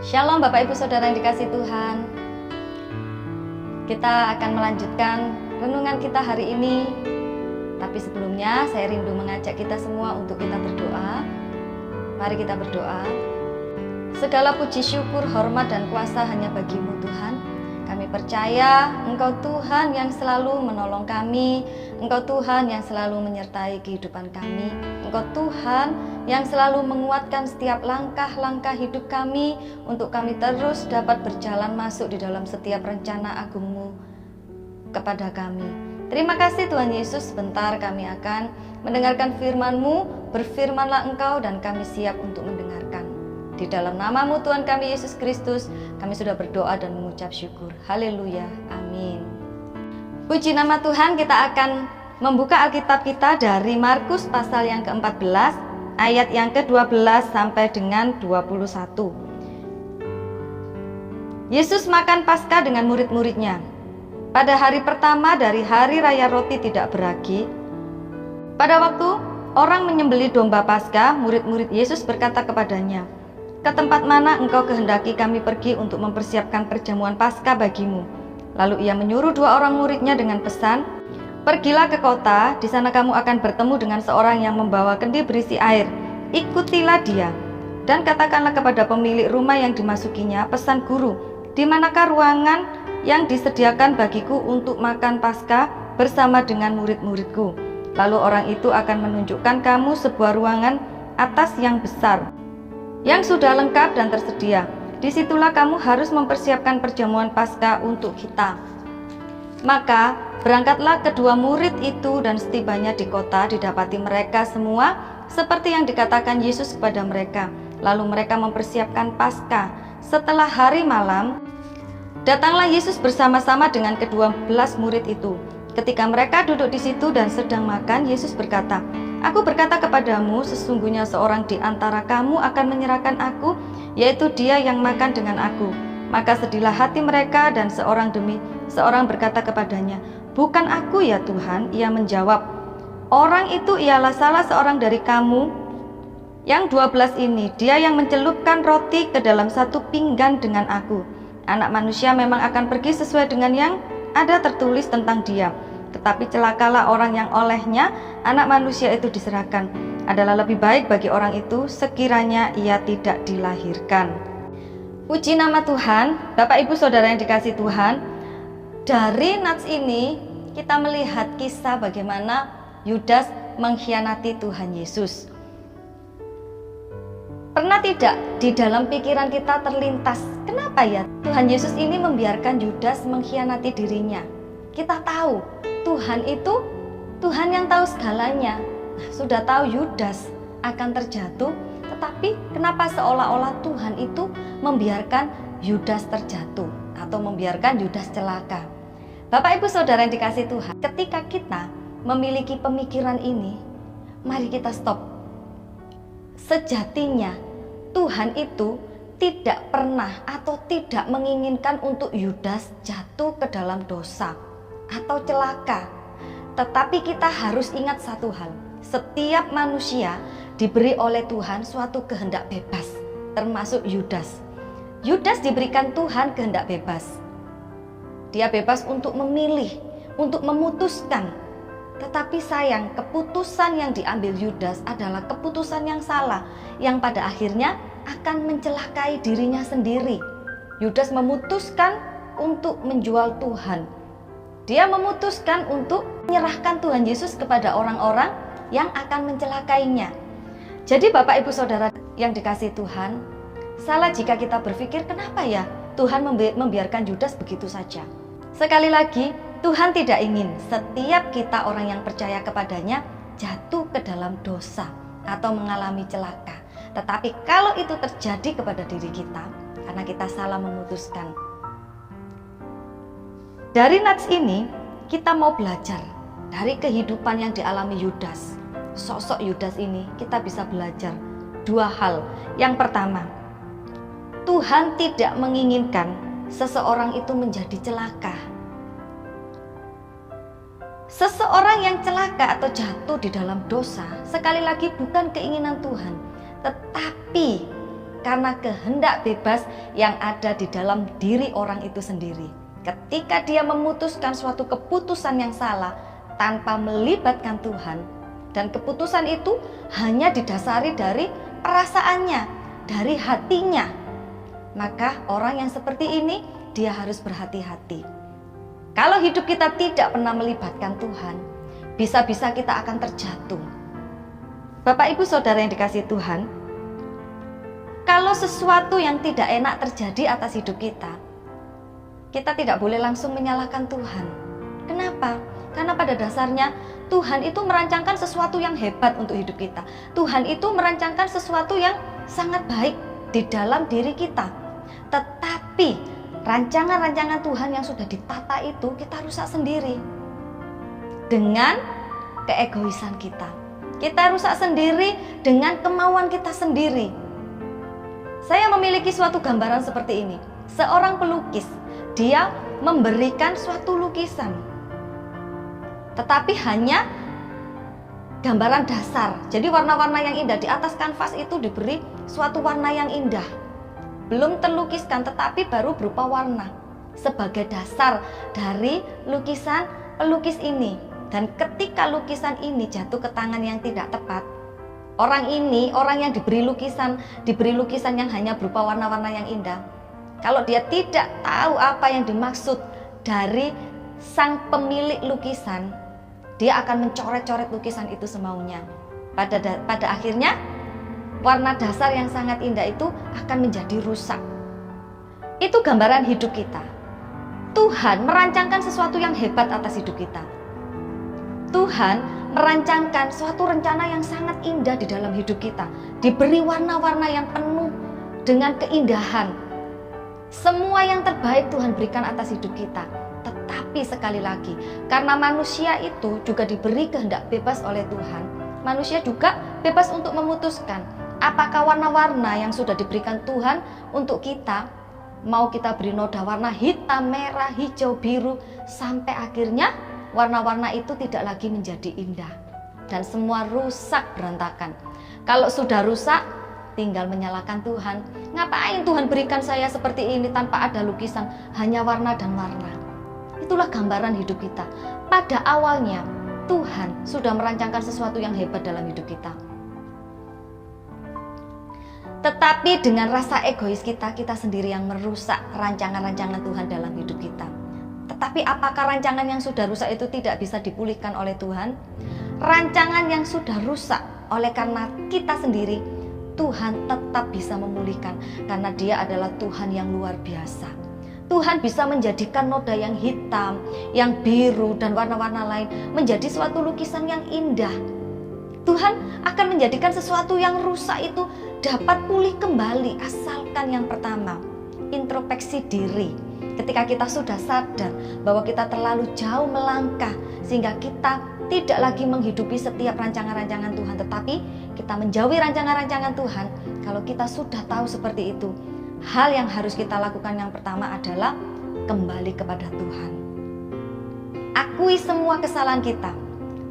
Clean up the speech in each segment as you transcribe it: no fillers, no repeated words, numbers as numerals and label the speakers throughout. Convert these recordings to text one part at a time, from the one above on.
Speaker 1: Shalom Bapak Ibu Saudara yang dikasihi Tuhan. Kita akan melanjutkan renungan kita hari ini. Tapi sebelumnya saya rindu mengajak kita semua untuk kita berdoa. Mari kita berdoa. Segala puji syukur, hormat dan kuasa hanya bagi-Mu Tuhan. Kami percaya Engkau Tuhan yang selalu menolong kami, Engkau Tuhan yang selalu menyertai kehidupan kami, Engkau Tuhan yang selalu menguatkan setiap langkah-langkah hidup kami untuk kami terus dapat berjalan masuk di dalam setiap rencana agung-Mu kepada kami. Terima kasih Tuhan Yesus, sebentar kami akan mendengarkan firman-Mu, berfirmanlah Engkau dan kami siap untuk mendengarkan. Di dalam nama-Mu Tuhan kami Yesus Kristus, kami sudah berdoa dan mengucap syukur. Haleluya, amin. Puji nama Tuhan, kita akan membuka Alkitab kita dari Markus pasal yang ke-14, ayat yang ke-12 sampai dengan 21. Yesus makan Paskah dengan murid-muridnya. Pada hari pertama dari hari raya roti tidak beragi, pada waktu orang menyembelih domba Paskah, murid-murid Yesus berkata kepadanya, "Ke tempat mana engkau kehendaki kami pergi untuk mempersiapkan perjamuan Paskah bagimu?" Lalu ia menyuruh dua orang muridnya dengan pesan, "Pergilah ke kota, di sana kamu akan bertemu dengan seorang yang membawa kendi berisi air. Ikutilah dia, dan katakanlah kepada pemilik rumah yang dimasukinya, pesan guru, di manakah ruangan yang disediakan bagiku untuk makan Paskah bersama dengan murid-muridku. Lalu orang itu akan menunjukkan kamu sebuah ruangan atas yang besar, yang sudah lengkap dan tersedia. Disitulah kamu harus mempersiapkan perjamuan Paskah untuk kita." Maka berangkatlah kedua murid itu, dan setibanya di kota didapati mereka semua seperti yang dikatakan Yesus kepada mereka. Lalu mereka mempersiapkan Paskah. Setelah hari malam, datanglah Yesus bersama-sama dengan ke-12 murid itu. Ketika mereka duduk di situ dan sedang makan, Yesus berkata, "Aku berkata kepadamu, sesungguhnya seorang di antara kamu akan menyerahkan aku, yaitu dia yang makan dengan aku." Maka sedihlah hati mereka, dan seorang demi seorang berkata kepadanya, "Bukan aku ya Tuhan." Ia menjawab, "Orang itu ialah salah seorang dari kamu yang 12 ini, dia yang mencelupkan roti ke dalam satu pinggan dengan aku. Anak manusia memang akan pergi sesuai dengan yang ada tertulis tentang dia. Tetapi celakalah orang yang olehnya anak manusia itu diserahkan. Adalah lebih baik bagi orang itu sekiranya ia tidak dilahirkan." Puji nama Tuhan. Bapak Ibu Saudara yang dikasihi Tuhan, dari nats ini kita melihat kisah bagaimana Yudas mengkhianati Tuhan Yesus. Pernah tidak di dalam pikiran kita terlintas, kenapa ya Tuhan Yesus ini membiarkan Yudas mengkhianati dirinya? Kita tahu Tuhan itu Tuhan yang tahu segalanya. Sudah tahu Yudas akan terjatuh, tetapi kenapa seolah-olah Tuhan itu membiarkan Yudas terjatuh atau membiarkan Yudas celaka? Bapak Ibu Saudara yang dikasihi Tuhan, ketika kita memiliki pemikiran ini, mari kita stop. Sejatinya Tuhan itu tidak pernah atau tidak menginginkan untuk Yudas jatuh ke dalam dosa atau celaka. Tetapi kita harus ingat satu hal, setiap manusia diberi oleh Tuhan suatu kehendak bebas, termasuk Yudas. Yudas diberikan Tuhan kehendak bebas. Dia bebas untuk memilih, untuk memutuskan. Tetapi sayang, keputusan yang diambil Yudas adalah keputusan yang salah, yang pada akhirnya akan mencelakai dirinya sendiri. Yudas memutuskan untuk menjual Tuhan. Dia memutuskan untuk menyerahkan Tuhan Yesus kepada orang-orang yang akan mencelakainya. Jadi Bapak Ibu Saudara yang dikasihi Tuhan, salah jika kita berpikir kenapa ya Tuhan membiarkan Yudas begitu saja. Sekali lagi, Tuhan tidak ingin setiap kita orang yang percaya kepadanya jatuh ke dalam dosa atau mengalami celaka. Tetapi kalau itu terjadi kepada diri kita, karena kita salah memutuskan. Dari nats ini, kita mau belajar dari kehidupan yang dialami Yudas. Sosok Yudas ini kita bisa belajar dua hal. Yang pertama, Tuhan tidak menginginkan seseorang itu menjadi celaka. Seseorang yang celaka atau jatuh di dalam dosa, sekali lagi bukan keinginan Tuhan, tetapi karena kehendak bebas yang ada di dalam diri orang itu sendiri. Ketika dia memutuskan suatu keputusan yang salah tanpa melibatkan Tuhan, dan keputusan itu hanya didasari dari perasaannya, dari hatinya, maka orang yang seperti ini dia harus berhati-hati. Kalau hidup kita tidak pernah melibatkan Tuhan, bisa-bisa kita akan terjatuh. Bapak Ibu Saudara yang dikasihi Tuhan, kalau sesuatu yang tidak enak terjadi atas hidup kita tidak boleh langsung menyalahkan Tuhan. Kenapa? Karena pada dasarnya Tuhan itu merancangkan sesuatu yang hebat untuk hidup kita. Tuhan itu merancangkan sesuatu yang sangat baik di dalam diri kita. Tetapi rancangan-rancangan Tuhan yang sudah ditata itu kita rusak sendiri dengan keegoisan kita. Kita rusak sendiri dengan kemauan kita sendiri. Saya memiliki suatu gambaran seperti ini. Seorang pelukis, dia memberikan suatu lukisan, tetapi hanya gambaran dasar. Jadi warna-warna yang indah di atas kanvas itu diberi suatu warna yang indah, belum terlukiskan, tetapi baru berupa warna sebagai dasar dari lukisan pelukis ini. Dan ketika lukisan ini jatuh ke tangan yang tidak tepat, orang yang diberi lukisan yang hanya berupa warna-warna yang indah, kalau dia tidak tahu apa yang dimaksud dari sang pemilik lukisan, dia akan mencoret-coret lukisan itu semaunya. Pada akhirnya warna dasar yang sangat indah itu akan menjadi rusak. Itu gambaran hidup kita. Tuhan merancangkan sesuatu yang hebat atas hidup kita. Tuhan merancangkan suatu rencana yang sangat indah di dalam hidup kita. Diberi warna-warna yang penuh dengan keindahan. Semua yang terbaik Tuhan berikan atas hidup kita. Tetapi sekali lagi, karena manusia itu juga diberi kehendak bebas oleh Tuhan, manusia juga bebas untuk memutuskan apakah warna-warna yang sudah diberikan Tuhan untuk kita, mau kita beri noda warna hitam, merah, hijau, biru, sampai akhirnya warna-warna itu tidak lagi menjadi indah dan semua rusak berantakan. Kalau sudah rusak, tinggal menyalahkan Tuhan. Ngapain Tuhan berikan saya seperti ini tanpa ada lukisan, hanya warna dan warna. Itulah gambaran hidup kita. Pada awalnya Tuhan sudah merancangkan sesuatu yang hebat dalam hidup kita. Tetapi dengan rasa egois kita sendiri yang merusak rancangan-rancangan Tuhan dalam hidup kita. Tetapi apakah rancangan yang sudah rusak itu tidak bisa dipulihkan oleh Tuhan? Rancangan yang sudah rusak oleh karena kita sendiri, Tuhan tetap bisa memulihkan karena Dia adalah Tuhan yang luar biasa. Tuhan bisa menjadikan noda yang hitam, yang biru, dan warna-warna lain menjadi suatu lukisan yang indah. Tuhan akan menjadikan sesuatu yang rusak itu dapat pulih kembali, asalkan yang pertama, introspeksi diri. Ketika kita sudah sadar bahwa kita terlalu jauh melangkah sehingga kita tidak lagi menghidupi setiap rancangan-rancangan Tuhan, tetapi kita menjauhi rancangan-rancangan Tuhan. Kalau kita sudah tahu seperti itu, hal yang harus kita lakukan yang pertama adalah kembali kepada Tuhan. Akui semua kesalahan kita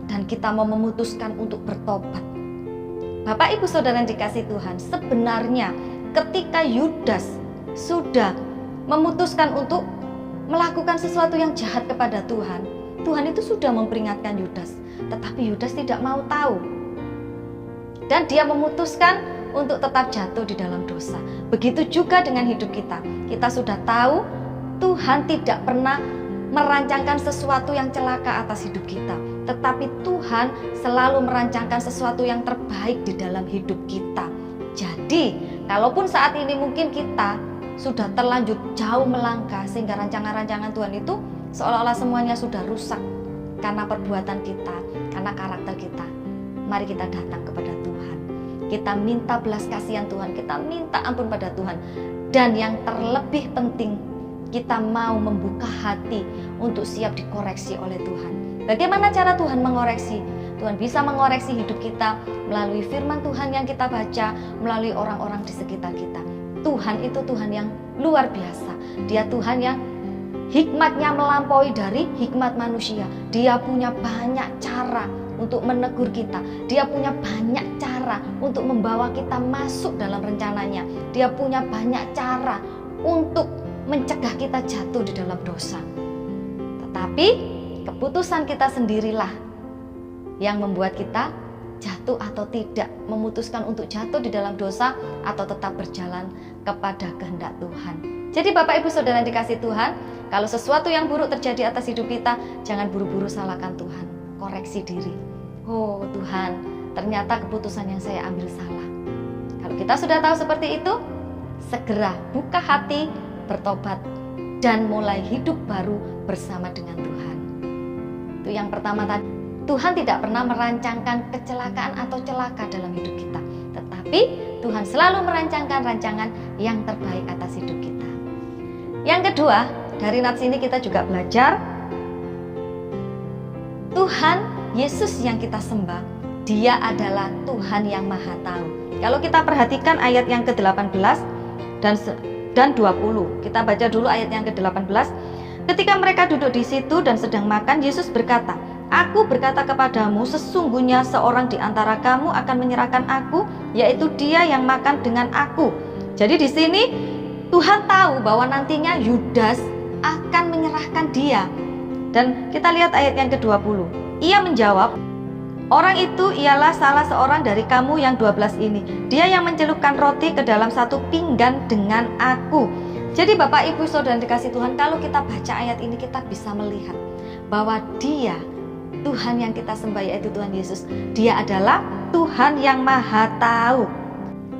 Speaker 1: dan kita mau memutuskan untuk bertobat. Bapak Ibu Saudara yang dikasihi Tuhan, sebenarnya ketika Yudas sudah memutuskan untuk melakukan sesuatu yang jahat kepada Tuhan, Tuhan itu sudah memperingatkan Yudas, tetapi Yudas tidak mau tahu. Dan dia memutuskan untuk tetap jatuh di dalam dosa. Begitu juga dengan hidup kita. Kita sudah tahu Tuhan tidak pernah merancangkan sesuatu yang celaka atas hidup kita, tetapi Tuhan selalu merancangkan sesuatu yang terbaik di dalam hidup kita. Jadi, kalaupun saat ini mungkin kita sudah terlanjur jauh melangkah sehingga rancangan-rancangan Tuhan itu seolah-olah semuanya sudah rusak karena perbuatan kita, karena karakter kita. Mari kita datang kepada Tuhan. Kita minta belas kasihan Tuhan, kita minta ampun pada Tuhan. Dan yang terlebih penting, kita mau membuka hati untuk siap dikoreksi oleh Tuhan. Bagaimana cara Tuhan mengoreksi? Tuhan bisa mengoreksi hidup kita melalui firman Tuhan yang kita baca, melalui orang-orang di sekitar kita. Tuhan itu Tuhan yang luar biasa. Dia Tuhan yang hikmatnya melampaui dari hikmat manusia. Dia punya banyak cara untuk menegur kita. Dia punya banyak cara untuk membawa kita masuk dalam rencananya. Dia punya banyak cara untuk mencegah kita jatuh di dalam dosa. Tetapi keputusan kita sendirilah yang membuat kita jatuh atau tidak, memutuskan untuk jatuh di dalam dosa atau tetap berjalan kepada kehendak Tuhan. Jadi Bapak Ibu Saudara yang dikasihi Tuhan, kalau sesuatu yang buruk terjadi atas hidup kita, jangan buru-buru salahkan Tuhan. Koreksi diri. Oh Tuhan, ternyata keputusan yang saya ambil salah. Kalau kita sudah tahu seperti itu, segera buka hati, bertobat, dan mulai hidup baru bersama dengan Tuhan. Itu yang pertama tadi. Tuhan tidak pernah merancangkan kecelakaan atau celaka dalam hidup kita. Tetapi Tuhan selalu merancangkan rancangan yang terbaik atas hidup kita. Yang kedua, dari nats ini kita juga belajar Tuhan Yesus yang kita sembah, Dia adalah Tuhan yang Maha Tahu. Kalau kita perhatikan ayat yang ke-18 dan 20, kita baca dulu ayat yang ke-18. Ketika mereka duduk di situ dan sedang makan, Yesus berkata, "Aku berkata kepadamu, sesungguhnya seorang di antara kamu akan menyerahkan aku, yaitu dia yang makan dengan aku." Jadi di sini Tuhan tahu bahwa nantinya Yudas akan menyerahkan dia. Dan kita lihat ayat yang ke-20. Ia menjawab, "Orang itu ialah salah seorang dari kamu yang 12 ini. Dia yang mencelupkan roti ke dalam satu pinggan dengan aku." Jadi Bapak Ibu Saudara dikasih Tuhan, kalau kita baca ayat ini kita bisa melihat bahwa Dia, Tuhan yang kita sembah yaitu Tuhan Yesus, Dia adalah Tuhan yang Maha Tahu.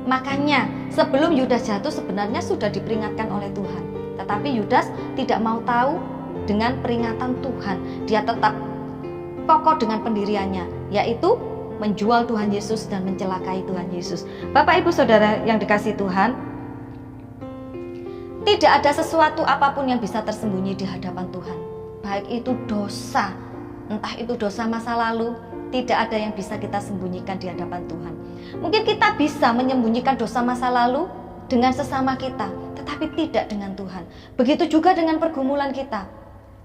Speaker 1: Makanya sebelum Yudas jatuh sebenarnya sudah diperingatkan oleh Tuhan. Tetapi Yudas tidak mau tahu dengan peringatan Tuhan. Dia tetap kokoh dengan pendiriannya, yaitu menjual Tuhan Yesus dan mencelakai Tuhan Yesus. Bapak Ibu Saudara yang dikasihi Tuhan, tidak ada sesuatu apapun yang bisa tersembunyi di hadapan Tuhan. Baik itu dosa, entah itu dosa masa lalu, tidak ada yang bisa kita sembunyikan di hadapan Tuhan. Mungkin kita bisa menyembunyikan dosa masa lalu dengan sesama kita, tetapi tidak dengan Tuhan. Begitu juga dengan pergumulan kita.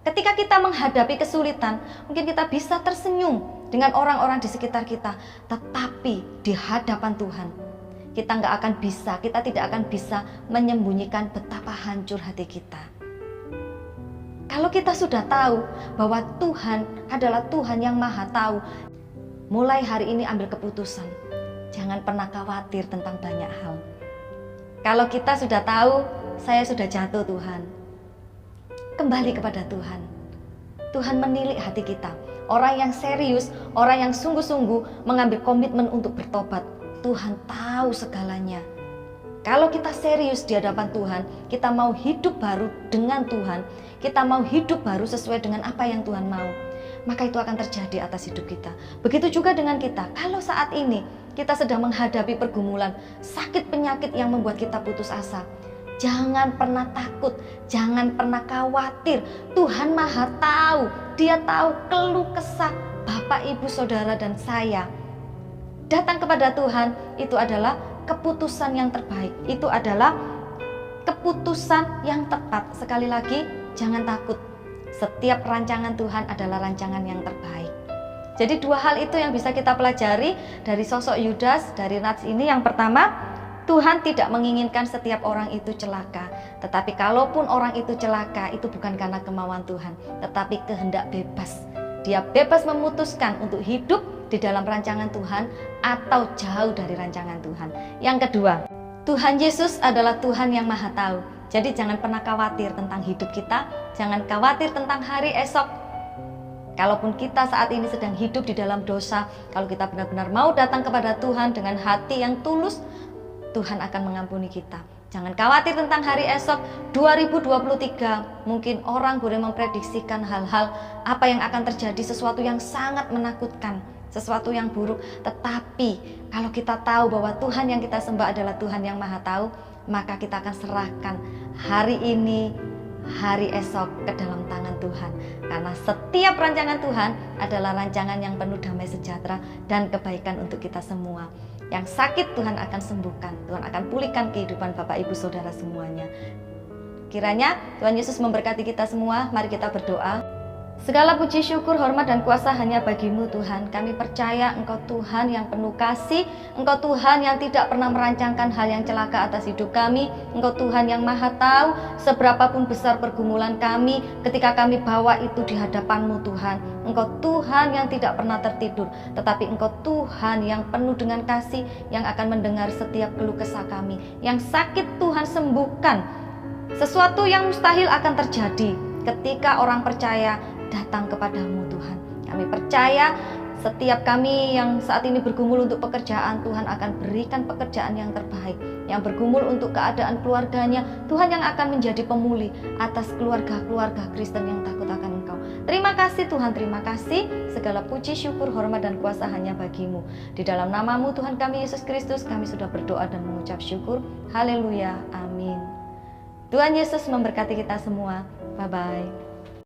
Speaker 1: Ketika kita menghadapi kesulitan, mungkin kita bisa tersenyum dengan orang-orang di sekitar kita, tetapi di hadapan Tuhan, kita tidak akan bisa menyembunyikan betapa hancur hati kita. Kalau kita sudah tahu bahwa Tuhan adalah Tuhan yang Maha Tahu, mulai hari ini ambil keputusan. Jangan pernah khawatir tentang banyak hal. Kalau kita sudah tahu, saya sudah jatuh Tuhan, kembali kepada Tuhan. Tuhan menilik hati kita. Orang yang serius, orang yang sungguh-sungguh mengambil komitmen untuk bertobat, Tuhan tahu segalanya. Kalau kita serius di hadapan Tuhan, kita mau hidup baru dengan Tuhan, kita mau hidup baru sesuai dengan apa yang Tuhan mau, maka itu akan terjadi atas hidup kita. Begitu juga dengan kita. Kalau saat ini kita sedang menghadapi pergumulan, sakit penyakit yang membuat kita putus asa, jangan pernah takut, jangan pernah khawatir. Tuhan Maha Tahu, Dia tahu keluh kesah Bapak, Ibu, Saudara, dan saya. Datang kepada Tuhan itu adalah keputusan yang terbaik, itu adalah keputusan yang tepat. Sekali lagi, jangan takut. Setiap rancangan Tuhan adalah rancangan yang terbaik. Jadi dua hal itu yang bisa kita pelajari dari sosok Yudas, dari nats ini. Yang pertama, Tuhan tidak menginginkan setiap orang itu celaka. Tetapi kalaupun orang itu celaka, itu bukan karena kemauan Tuhan, tetapi kehendak bebas. Dia bebas memutuskan untuk hidup di dalam rancangan Tuhan atau jauh dari rancangan Tuhan. Yang kedua, Tuhan Yesus adalah Tuhan yang Maha Tahu. Jadi jangan pernah khawatir tentang hidup kita, jangan khawatir tentang hari esok. Kalaupun kita saat ini sedang hidup di dalam dosa, kalau kita benar-benar mau datang kepada Tuhan dengan hati yang tulus, Tuhan akan mengampuni kita. Jangan khawatir tentang hari esok. 2023 mungkin orang boleh memprediksikan hal-hal apa yang akan terjadi, sesuatu yang sangat menakutkan, sesuatu yang buruk. Tetapi kalau kita tahu bahwa Tuhan yang kita sembah adalah Tuhan yang Maha Tahu, maka kita akan serahkan hari ini, hari esok ke dalam tangan Tuhan. Karena setiap rancangan Tuhan adalah rancangan yang penuh damai sejahtera dan kebaikan untuk kita semua. Yang sakit Tuhan akan sembuhkan, Tuhan akan pulihkan kehidupan Bapak, Ibu, Saudara semuanya. Kiranya Tuhan Yesus memberkati kita semua. Mari kita berdoa. Segala puji, syukur, hormat, dan kuasa hanya bagi-Mu Tuhan. Kami percaya Engkau Tuhan yang penuh kasih, Engkau Tuhan yang tidak pernah merancangkan hal yang celaka atas hidup kami. Engkau Tuhan yang maha tahu seberapapun besar pergumulan kami ketika kami bawa itu di hadapan-Mu Tuhan. Engkau Tuhan yang tidak pernah tertidur, tetapi Engkau Tuhan yang penuh dengan kasih, yang akan mendengar setiap keluh kesah kami. Yang sakit Tuhan sembuhkan. Sesuatu yang mustahil akan terjadi ketika orang percaya datang kepadamu Tuhan. Kami percaya setiap kami yang saat ini bergumul untuk pekerjaan, Tuhan akan berikan pekerjaan yang terbaik. Yang bergumul untuk keadaan keluarganya, Tuhan yang akan menjadi pemulih atas keluarga-keluarga Kristen yang takut akan Engkau. Terima kasih Tuhan, terima kasih. Segala puji, syukur, hormat, dan kuasa hanya bagi-Mu. Di dalam nama-Mu Tuhan kami Yesus Kristus, kami sudah berdoa dan mengucap syukur. Haleluya, amin. Tuhan Yesus memberkati kita semua. Bye-bye.